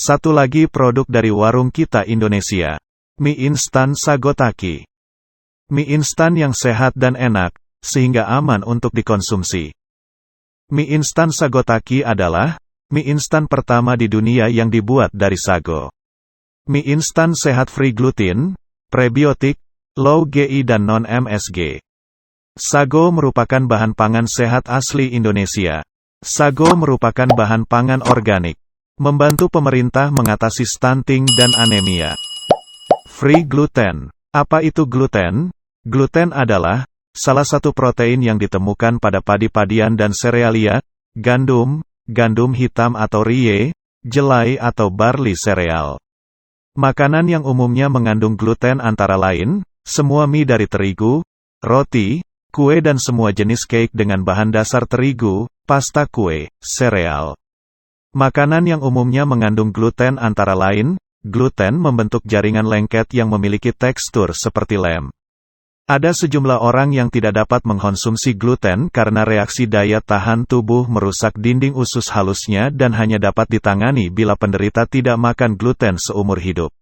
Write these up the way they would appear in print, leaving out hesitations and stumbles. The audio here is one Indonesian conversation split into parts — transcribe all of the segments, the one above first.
Satu lagi produk dari warung kita Indonesia. Mie instan Sagotaki. Mie instan yang sehat dan enak, sehingga aman untuk dikonsumsi. Mie instan Sagotaki adalah mie instan pertama di dunia yang dibuat dari sago. Mie instan sehat free gluten, prebiotik, low GI dan non-MSG. Sago merupakan bahan pangan sehat asli Indonesia. Sago merupakan bahan pangan organik, membantu pemerintah mengatasi stunting dan anemia. Free gluten. Apa itu gluten? Gluten adalah salah satu protein yang ditemukan pada padi-padian dan serealia, gandum, gandum hitam atau rye, jelai atau barley sereal. Makanan yang umumnya mengandung gluten antara lain, semua mie dari terigu, roti, kue dan semua jenis cake dengan bahan dasar terigu, pasta kue, sereal. Makanan yang umumnya mengandung gluten antara lain, gluten membentuk jaringan lengket yang memiliki tekstur seperti lem. Ada sejumlah orang yang tidak dapat mengkonsumsi gluten karena reaksi daya tahan tubuh merusak dinding usus halusnya dan hanya dapat ditangani bila penderita tidak makan gluten seumur hidup.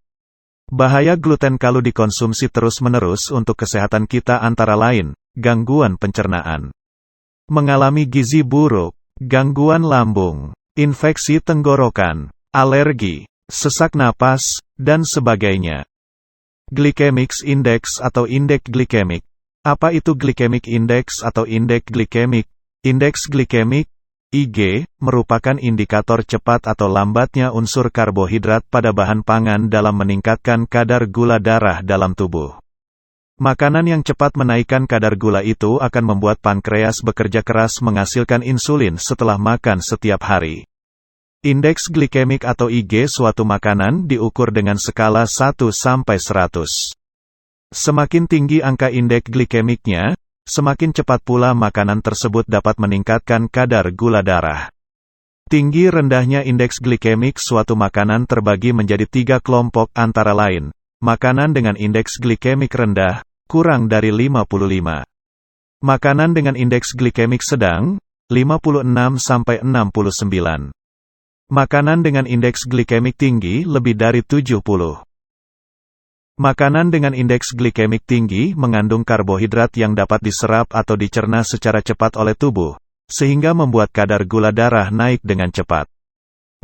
Bahaya gluten kalau dikonsumsi terus-menerus untuk kesehatan kita antara lain, gangguan pencernaan, mengalami gizi buruk, gangguan lambung, infeksi tenggorokan, alergi, sesak napas, dan sebagainya. Glycemic index atau indeks glikemik. Apa itu glycemic index atau indeks glikemik? Indeks glikemik, IG, merupakan indikator cepat atau lambatnya unsur karbohidrat pada bahan pangan dalam meningkatkan kadar gula darah dalam tubuh. Makanan yang cepat menaikkan kadar gula itu akan membuat pankreas bekerja keras menghasilkan insulin setelah makan setiap hari. Indeks glikemik atau IG suatu makanan diukur dengan skala 1 sampai 100. Semakin tinggi angka indeks glikemiknya, semakin cepat pula makanan tersebut dapat meningkatkan kadar gula darah. Tinggi rendahnya indeks glikemik suatu makanan terbagi menjadi 3 kelompok antara lain. Makanan dengan indeks glikemik rendah, kurang dari 55. Makanan dengan indeks glikemik sedang, 56 sampai 69. Makanan dengan indeks glikemik tinggi lebih dari 70. Makanan dengan indeks glikemik tinggi mengandung karbohidrat yang dapat diserap atau dicerna secara cepat oleh tubuh, sehingga membuat kadar gula darah naik dengan cepat.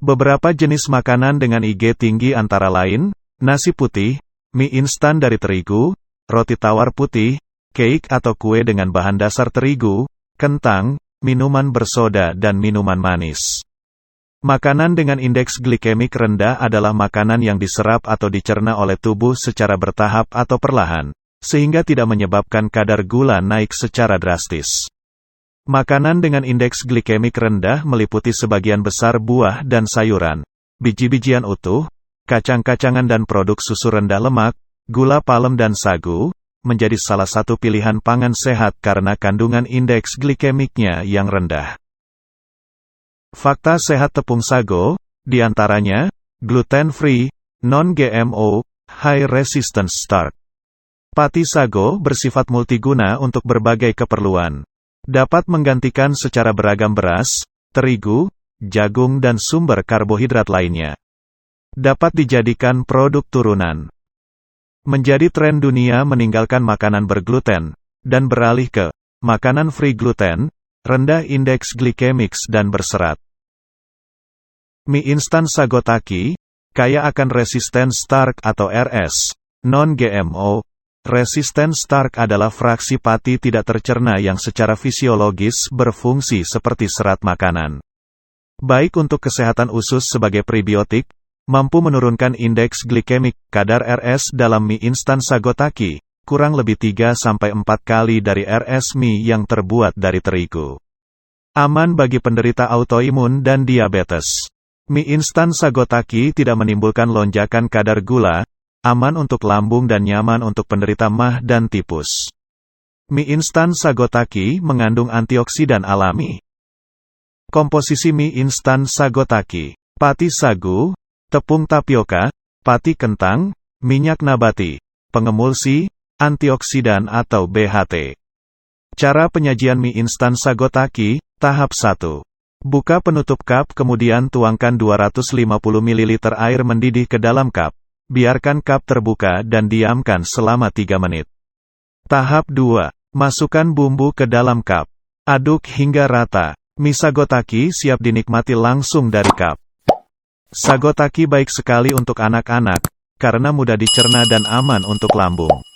Beberapa jenis makanan dengan IG tinggi antara lain, nasi putih, mie instan dari terigu, roti tawar putih, cake atau kue dengan bahan dasar terigu, kentang, minuman bersoda dan minuman manis. Makanan dengan indeks glikemik rendah adalah makanan yang diserap atau dicerna oleh tubuh secara bertahap atau perlahan, sehingga tidak menyebabkan kadar gula naik secara drastis. Makanan dengan indeks glikemik rendah meliputi sebagian besar buah dan sayuran, biji-bijian utuh, kacang-kacangan dan produk susu rendah lemak, gula palem dan sagu, menjadi salah satu pilihan pangan sehat karena kandungan indeks glikemiknya yang rendah. Fakta sehat tepung sago, diantaranya, gluten-free, non-GMO, high resistance starch. Pati sago bersifat multiguna untuk berbagai keperluan. Dapat menggantikan secara beragam beras, terigu, jagung dan sumber karbohidrat lainnya. Dapat dijadikan produk turunan. Menjadi tren dunia meninggalkan makanan bergluten, dan beralih ke makanan free gluten, rendah indeks glikemik dan berserat. Mie instan Sagotaki, kaya akan resisten starch atau RS, non-GMO. Resisten starch adalah fraksi pati tidak tercerna yang secara fisiologis berfungsi seperti serat makanan. Baik untuk kesehatan usus sebagai prebiotik, mampu menurunkan indeks glikemik, kadar RS dalam mie instan Sagotaki, kurang lebih 3-4 kali dari RS mie yang terbuat dari terigu. Aman bagi penderita autoimun dan diabetes. Mie instan Sagotaki tidak menimbulkan lonjakan kadar gula, aman untuk lambung dan nyaman untuk penderita MAH dan tipus. Mie instan Sagotaki mengandung antioksidan alami. Komposisi mie instan Sagotaki: pati sagu, tepung tapioka, pati kentang, minyak nabati, pengemulsi, antioksidan atau BHT. Cara penyajian mie instan Sagotaki, tahap 1. Buka penutup cup kemudian tuangkan 250 ml air mendidih ke dalam cup. Biarkan cup terbuka dan diamkan selama 3 menit. Tahap 2. Masukkan bumbu ke dalam cup. Aduk hingga rata. Mie sagotaki siap dinikmati langsung dari cup. Sagotaki baik sekali untuk anak-anak, karena mudah dicerna dan aman untuk lambung.